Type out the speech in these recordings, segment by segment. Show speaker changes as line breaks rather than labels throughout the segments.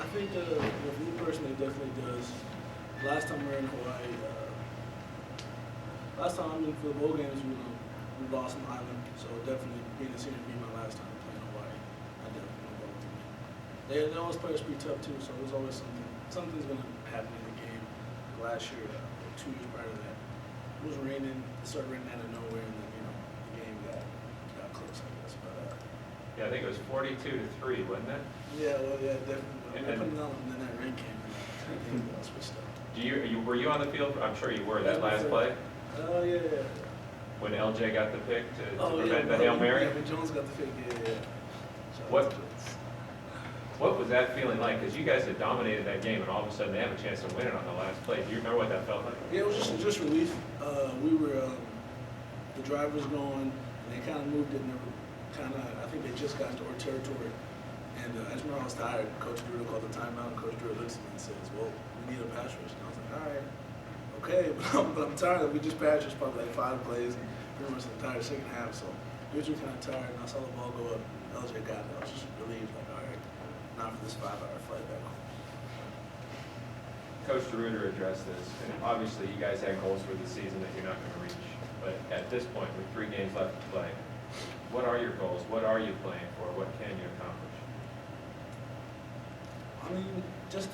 I think for me personally, it definitely does. Last time we were in Hawaii, last time I mean for the bowl games, we lost on the island. So definitely being a senior being my last time playing Hawaii, I definitely want to go with me. They always play us pretty tough too, so there's always something's gonna happen in the game. Last year, 2 years prior to that, it was raining. It started raining out of nowhere, and then the game got close, I guess. But
yeah, I think it was 42-3, wasn't it?
yeah, well, yeah, definitely. We were putting it on, and then that rain came, and the game got switched up.
Were you on the field? I'm sure you were that last play.
Oh yeah.
When LJ got the pick to prevent
yeah,
the Hail Mary.
Yeah, when Jones got the pick, yeah.
What was that feeling like? Because you guys had dominated that game, and all of a sudden they have a chance to win it on the last play. Do you remember what that felt like?
Yeah, it was just relief. We were the drive was going, and they kind of moved it, and they were I think they just got into our territory. And I just remember I was tired. Coach Drew called the timeout, and Coach Drew looks at me and says, "Well, we need a pass rush." And I was like, "All right, okay," but I'm tired. We just pass rushed probably like 5 plays, and pretty much the entire second half. So we were kind of tired, and I saw the ball go up. LJ got it. I was just relieved, like, all right, not for this 5-hour flight back home.
Coach DeRuiter addressed this, and obviously you guys had goals for the season that you're not going to reach. But at this point, with 3 games left to play, what are your goals? What are you playing for? What can you accomplish?
I mean, just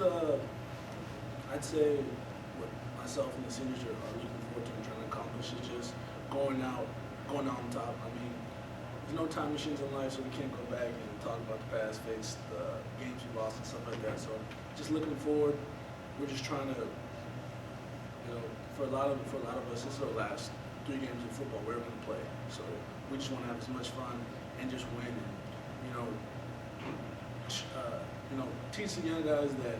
I'd say what myself and the seniors are looking forward to and trying to accomplish is just going out on top. I mean, there's no time machines in life, so we can't go back and talk about the past, face the games we lost and stuff like that. So just looking forward, we're just trying to, for a lot of us, this is our last 3 games of football we're going to play. So we just want to have as much fun and just win and, teach the young guys that,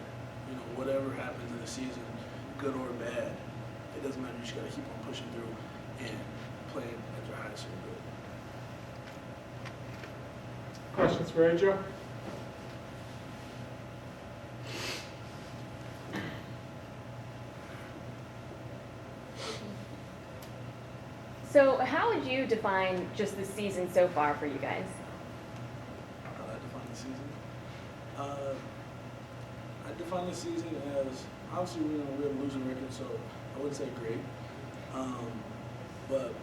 whatever happens in the season, good or bad, it doesn't matter. You just got to keep on pushing through and playing at your highest ability.
Questions for Ejiro?
So how would you define just the season so far for you guys?
Define the season? I define the season as, obviously, we have a losing record, so I wouldn't say great. But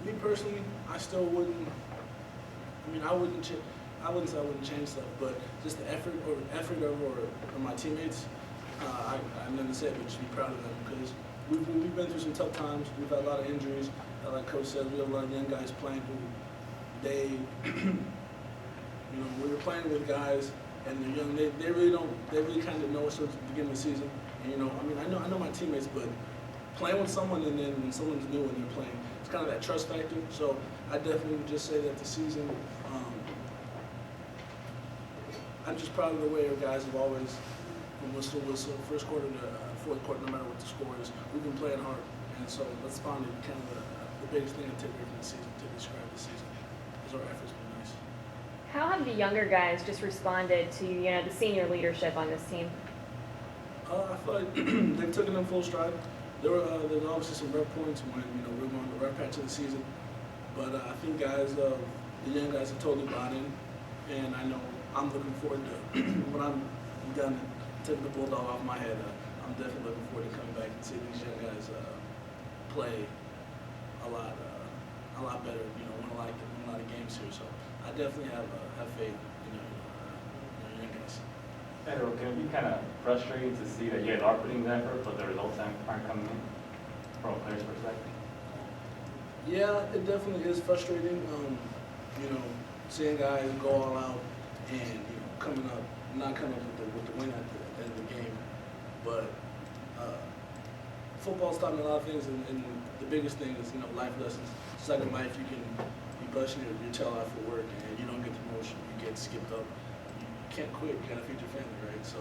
me personally, I still wouldn't. I mean, I wouldn't say I wouldn't change stuff, but just the effort of my teammates. I never said, but just be proud of them because we've been through some tough times. We've had a lot of injuries. Like Coach said, we have a lot of young guys playing who we were playing with guys and they're young. They really kind of know us at the beginning of the season. And I know my teammates, but playing with someone and then when someone's new and they're playing, it's kind of that trust factor. So I definitely would just say that the season, I'm just proud of the way our guys have always, from whistle, first quarter to fourth quarter, no matter what the score is, we've been playing hard. And so that's finally kind of the biggest thing to take away from the season, to describe the season, is our efforts been nice.
How have the younger guys just responded to, the senior leadership on this team?
I feel like they've taken them full stride. There's obviously some rough points when we're going the rough patch of the season, but I think the young guys have totally bought in, and I know I'm looking forward to when I'm done taking the bulldog off my head. I'm definitely looking forward to coming back and seeing these young guys play a lot better. Win a lot of games here. So I definitely have faith in young guys.
Ederaine, can it be kind of frustrating to see that you guys are putting the effort, but the results aren't coming in from a player's perspective?
Yeah, it definitely is frustrating. Seeing guys go all out and not coming up with the win at the end of the game. But football's taught me a lot of things, and the biggest thing is life lessons. It's like in life, you can be busting your tail out for work, and you don't get the promotion, you get skipped up. You can't quit. You gotta feed your family, right? So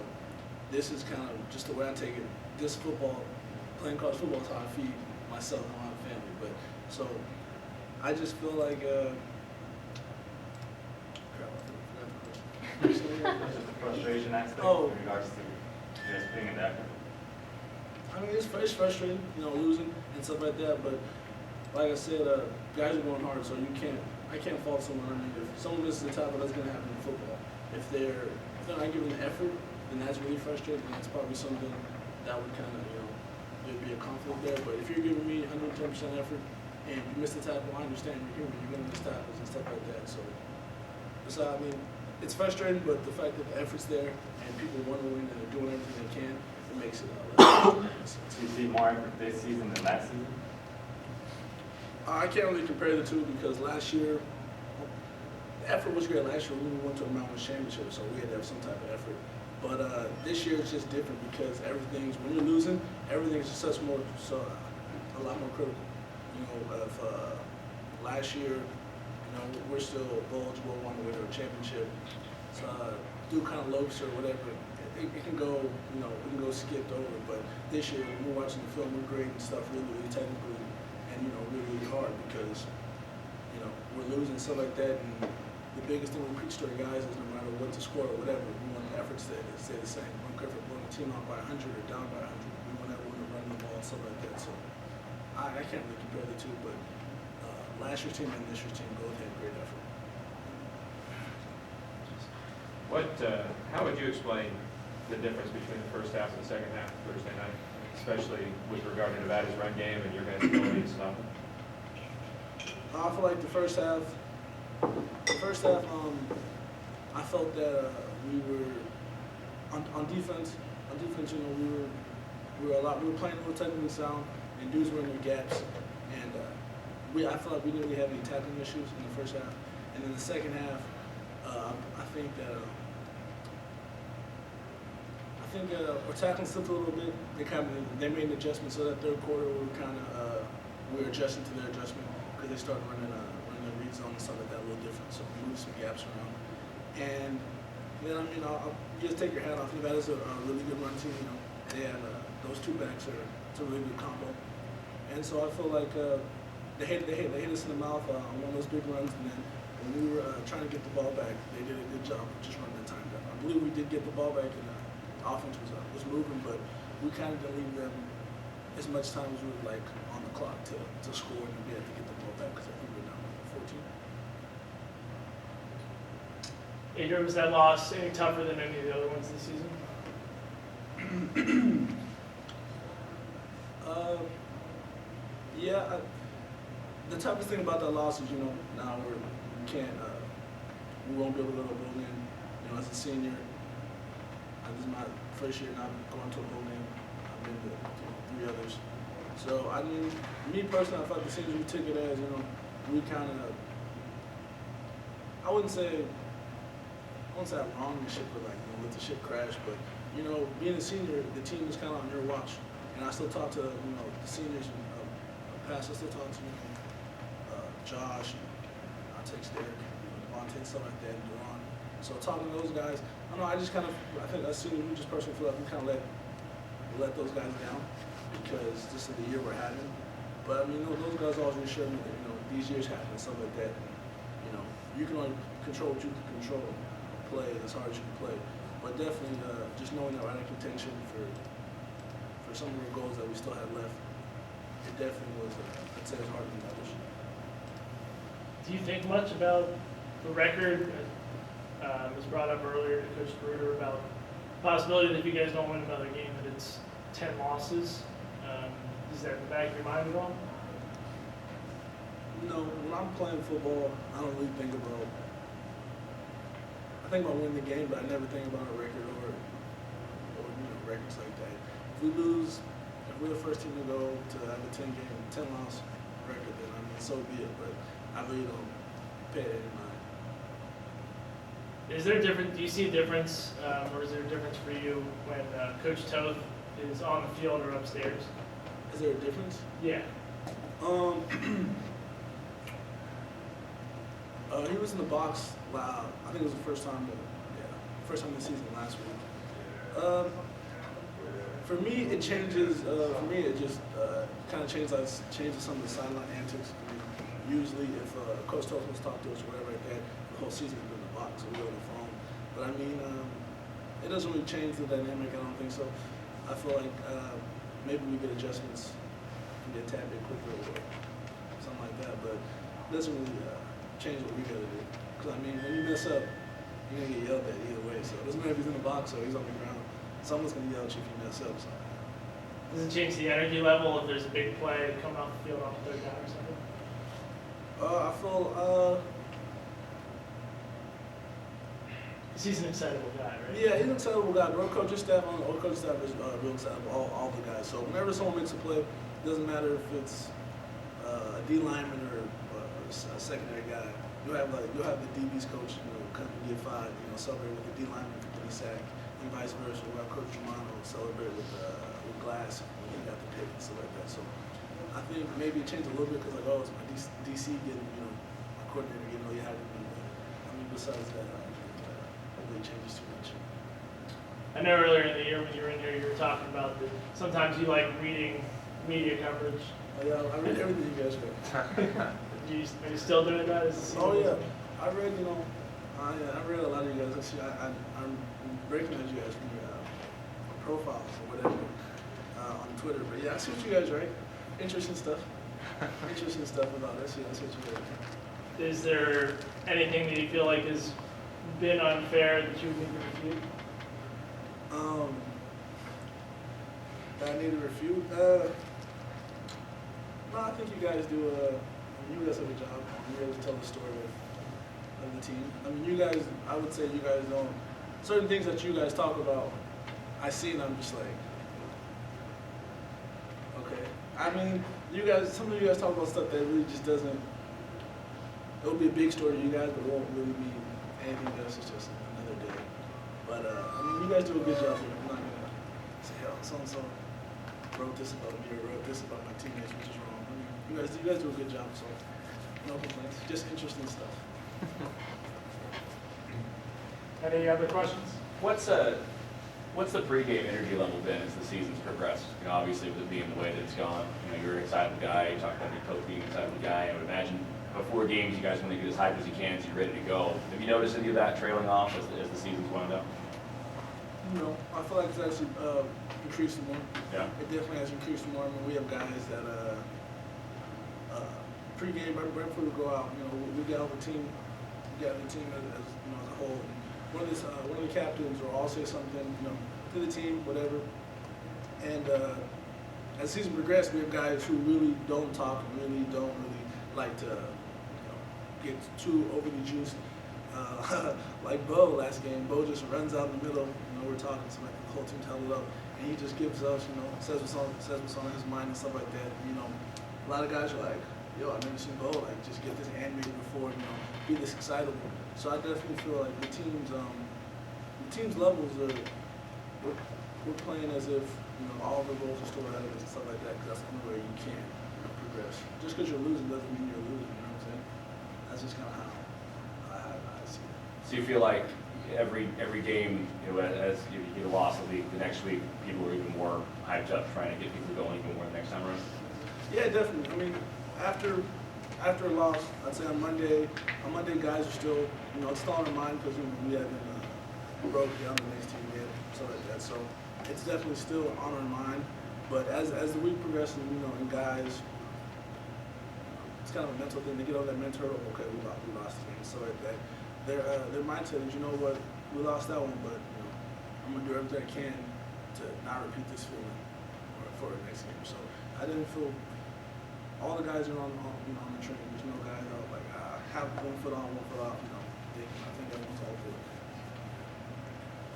this is kind of just the way I take it. This football, playing college football, is how I feed myself and my family. But so I just feel like.
Just the frustration aspect in regards to you guys putting in the effort.
I mean, it's frustrating, losing and stuff like that. But like I said, guys are going hard, so I can't fault someone. I mean, if someone misses the tackle, that's going to happen in football. If they're not giving the effort, then that's really frustrating, and that's probably something that would kind of, there'd be a conflict there. But if you're giving me 110% effort and you miss the tackle, I understand you're human, you're gonna miss tackles and stuff like that. So I mean, it's frustrating, but the fact that the effort's there and people want to win and they're doing everything they can, it makes it less.
Do you see more effort this season than last season?
I can't really compare the two because last year, the effort was great last year. We went to a Mountain Championship, so we had to have some type of effort. But this year it's just different because when you're losing, everything's just a lot more critical. Of last year, we're still eligible, want to win a championship. So do kind of lopes or whatever. It can go, we can go skipped over. But this year, when we're watching the film, we're grading stuff really, really technically and really, really hard because we're losing stuff like that. And the biggest thing we preach to our guys is no matter what the score or whatever, we want the effort to stay the same. We don't care if we're blowing the team out by 100 or down by 100. We want everyone to run the ball and stuff like that. So I can't really compare the two, but last year's team and this year's team both had great effort.
How would you explain the difference between the first half and the second half Thursday night, especially with regard to Nevada's run game and your guys' ability to stop it?
I feel like the first half, I felt that we were on defense. We were playing a little technically sound, and dudes were in their gaps, and I felt like we didn't really have any tackling issues in the first half. And then the second half, I think our tackling slipped a little bit. They made an adjustment, so that third quarter we were adjusting to their adjustment because they started running the read zone and stuff like that a little different. So we moved some gaps around. And then I'll just take your hat off. Nevada's a really good run team. They have those two backs it's a really good combo. And so I feel like they hit us in the mouth on one of those big runs, and then when we were trying to get the ball back, they did a good job of just running the time down. I believe we did get the ball back, and the offense was moving, but we kind of didn't leave them as much time as we would like on the clock to score, and we had to get the ball back because I think we were down 14.
Ejiro, was that loss any tougher than any of the other ones this season?
Yeah. The toughest thing about that loss is, now we won't be able to go to a bowl game. As a senior, this is my first year not going to a bowl game. I've been to 3 others. So, me personally, I felt the seniors, we took it as, we kind of, I wouldn't say I wronged the ship, but let the ship crash. But, being a senior, the team is kind of on your watch. And I still talk to, the seniors past. I still talk to, Josh, and I text Derek, Devontae, stuff like that, and Duran. So talking to those guys, I think as seniors, we just personally feel like we kind of let those guys down because this is the year we're having. But those guys always reassure me that, these years happen and stuff like that. And, you can only control what you can control, play as hard as you can play. But definitely, just knowing that we're out of contention for some of the goals that we still had left, it definitely was, I'd say, it was harder than others.
Do you think much about the record? Was brought up earlier to Coach Bruder about the possibility that if you guys don't win another game, that it's 10 losses. Is that in the back of your mind at all?
No, when I'm playing football, I don't really think about. I think about winning the game, but I never think about a record or records like that. If we lose, if we're the first team to go to have a 10 loss record, then so be it. But I really don't pay it any mind.
Is there a difference? Do you see a difference, or is there a difference for you when Coach Toth is on the field or upstairs?
Is there a difference?
Yeah.
He was in the box. I think it was the first time of the season last week. For me, it changes. For me, it just kind of changes some of the sideline antics. Usually, if Coach Toth was talking to us or whatever like that, the whole season would be in the box, so we go on the phone. But it doesn't really change the dynamic. I don't think so. I feel like maybe we get adjustments and get a tad bit quicker or something like that, but it doesn't really change what we gotta do. Because when you mess up, you're gonna get yelled at either way. So it doesn't matter if he's in the box or he's on the ground. Someone's going to yell at you if you mess up. So.
Does it change the energy level if there's a big play coming off the field off the third down or something?
I feel,
Because he's an excitable guy, right?
yeah, he's an excitable guy. The coaching staff is real excitable, all the guys. So whenever someone makes a play, it doesn't matter if it's a D lineman or a secondary guy. You'll have the DB's coach, come and give 5, celebrate with the D lineman for getting sacked, and vice versa. We'll have Coach Romano celebrate with Glass when he got the pick and stuff like that. So I think maybe it changed a little bit because it's my DC getting, my coordinator getting really happy with me. I mean, besides that, it really changes too much.
I know earlier in the year when you were in here, you were talking about that sometimes you like reading media coverage.
Oh, yeah, I read everything you guys read.
Are you still doing that as a season?
Oh yeah, I read. I read a lot of you guys. Actually, I'm recognize you guys from your profiles or whatever on Twitter. But yeah, I see what you guys write. Interesting stuff. Interesting stuff about us. Yeah, I see what you guys write.
Is there anything that you feel like has been unfair that you would need to refute?
That I need to refute. No, I think you guys do. You guys have a job. You guys tell the story of the team. I mean, you guys. I would say you guys don't. Certain things that you guys talk about, I see and I'm just like, okay. I mean, you guys. Some of you guys talk about stuff that really just doesn't. It'll be a big story to you guys, but it won't really be anything else. It's just another day. But I mean, you guys do a good job here. I'm not gonna say, so and so wrote this about me or wrote this about my teammates, which is wrong. I mean, you guys do a good job, so no complaints. Just interesting stuff.
Any other questions?
What's the pregame energy level been as the season's progressed? Obviously with it being the way that it's gone, you're an excitable guy. You talked about your coach being an excitable guy. I would imagine before games, you guys want to get as hyped as you can, so you're ready to go. Have you noticed any of that trailing off as the season's wound up?
I feel like it's actually increased more.
Yeah.
It definitely has increased more. I mean, we have guys that pregame right before we go out. We get out the team. We got the team as a whole. One of the captains will all say something, to the team, whatever. And as the season progresses, we have guys who really don't talk and really don't like to get too overly juiced. Like Bo last game, Bo just runs out in the middle. We're talking, so like the whole team's held up, and he just gives us, says what's on his mind and stuff like that. A lot of guys are like, yo, I've never seen Bo just get this animated before, be this excitable. So I definitely feel like the team's levels are, we're playing as if all the goals are still ahead of us and stuff like that, because that's the only way you can progress. Just because you're losing doesn't mean you're losing. You know what I'm saying? That's just kind of how I see it.
So you feel like every game, as you get a loss of the league, the next week people are even more hyped up, trying to get people going even more the next time around?
Yeah, definitely. I mean, after a loss, I'd say on Monday guys are still, it's still on their mind because we haven't broke down the next team yet, stuff like that. So it's definitely still on our mind. But as the week progresses, and guys, it's kind of a mental thing. They get over that mental hurdle. Okay, we lost the game. So their mindset is, what, we lost that one, but I'm gonna do everything I can to not repeat this feeling for the next game. So I didn't feel. All the guys are on the train. There's no guys that are like have 1 foot on, 1 foot off. I think everyone's all good.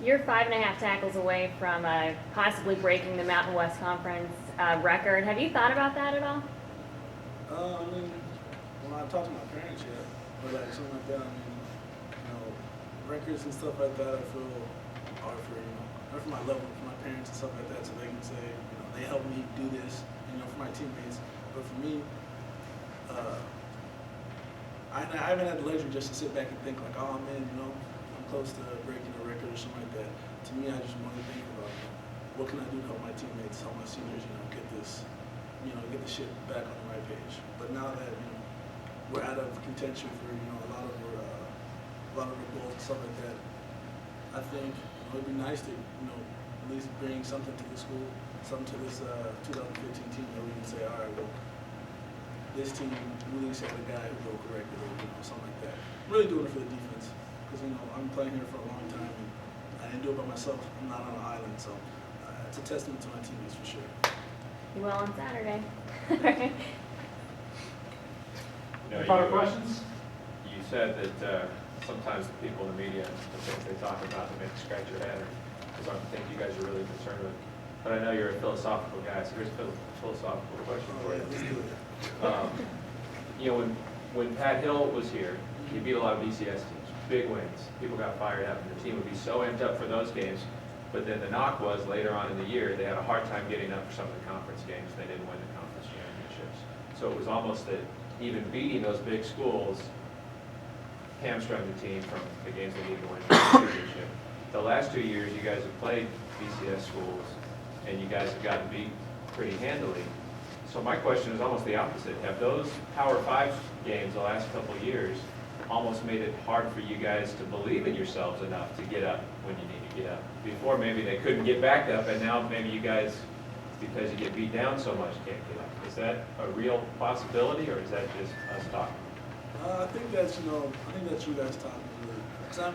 You're 5.5 tackles away from possibly breaking the Mountain West Conference record. Have you thought about that at all?
I mean, when I talked to my parents yet, or like something like that, I mean, records and stuff like that, I feel are for my level, for my parents and stuff like that, so they can say, they helped me do this, for my teammates. But for me, I haven't had the luxury just to sit back and think like, oh man, I'm close to breaking a record or something like that. To me, I just want to think about what can I do to help my teammates, help my seniors, get this, get the shit back on the right page. But now that we're out of contention for a lot of our goals and stuff like that, I think it'd be nice to at least bring something to the school, something to this 2015 team that we can say, all right, well, this team really had a guy who broke a record or something like that. I'm really doing it for the defense because I'm playing here for a long time and field by myself. I'm not on an island, so it's a testament to my teammates for sure.
You will on Saturday.
Any further questions?
You said that sometimes the people in the media, the things they talk about, they make you scratch your head, or something think you guys are really concerned with. But I know you're a philosophical guy, so here's a philosophical question for you.
Let's do it.
You know, when Pat Hill was here, he beat a lot of BCS teams, big wins. People got fired up, and the team would be so amped up for those games. But then the knock was later on in the year, they had a hard time getting up for some of the conference games. They didn't win the conference championships. So it was almost that even beating those big schools hamstrung the team from the games they needed to win the championship. The last 2 years, you guys have played BCS schools, and you guys have gotten beat pretty handily. So my question is almost the opposite. Have those Power 5 games the last couple of years almost made it hard for you guys to believe in yourselves enough to get up when you need to get up? Before, maybe they couldn't get back up, and now maybe you guys, because you get beat down so much, can't get up. Is that a real possibility, or is that just us talking?
I think that's, I think that's you guys talking really. Because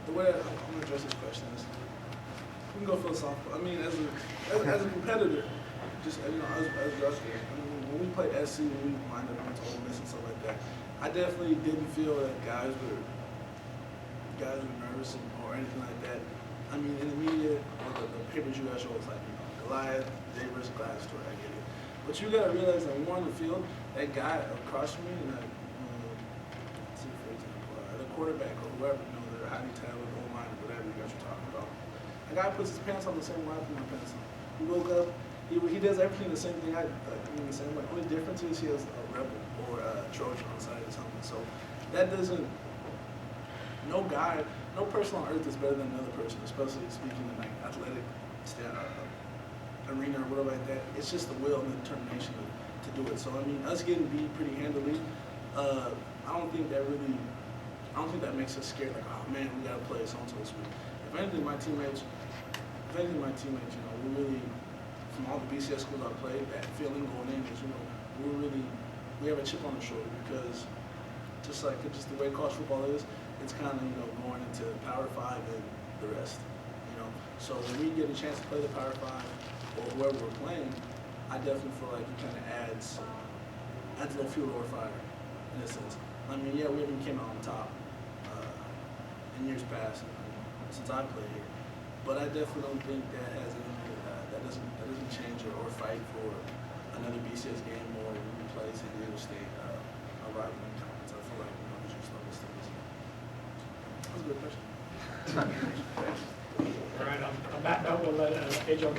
the way I'm going to address this question is, we can go philosophical. I mean, as a competitor, just, as wrestlers, when we played SC, when we minded on to Ole Miss and stuff like that, I definitely didn't feel that guys were nervous or anything like that. I mean, in the media, or the papers you guys show, it's like, Goliath, Day versus Goliath story, I get it. But you gotta realize that when we're on the field, that guy across from me, and let's see, for example, the quarterback or whoever, they're highly talented, O-line, whatever you guys are talking about. A guy puts his pants on the same way I put my pants on. He woke up, he does everything the same thing I do, the same way. Only difference is he has a Rebel or a Trojan on the side of his helmet. So that doesn't, no person on earth is better than another person, especially speaking in like athletic arena or whatever like that. It's just the will and the determination to do it. So I mean, us getting beat pretty handily, I don't think that makes us scared. Like, oh man, we gotta play so and so this week. If anything, my teammates, we really, from all the BCS schools I played, that feeling going in is, we have a chip on the shoulder, because just the way college football is, it's kind of, going into Power 5 and the rest, So when we get a chance to play the Power 5 or whoever we're playing, I definitely feel like it kind of adds a little fuel to our fire, in a sense. I mean, yeah, we haven't came out on top in years past, since I played here, but I definitely don't think that has anything, that doesn't change or fight for another BCS game or we play San Diego State, a rival conference. I feel like the juice level stays. That's a good question.
All right, on that note, we'll let Ejiro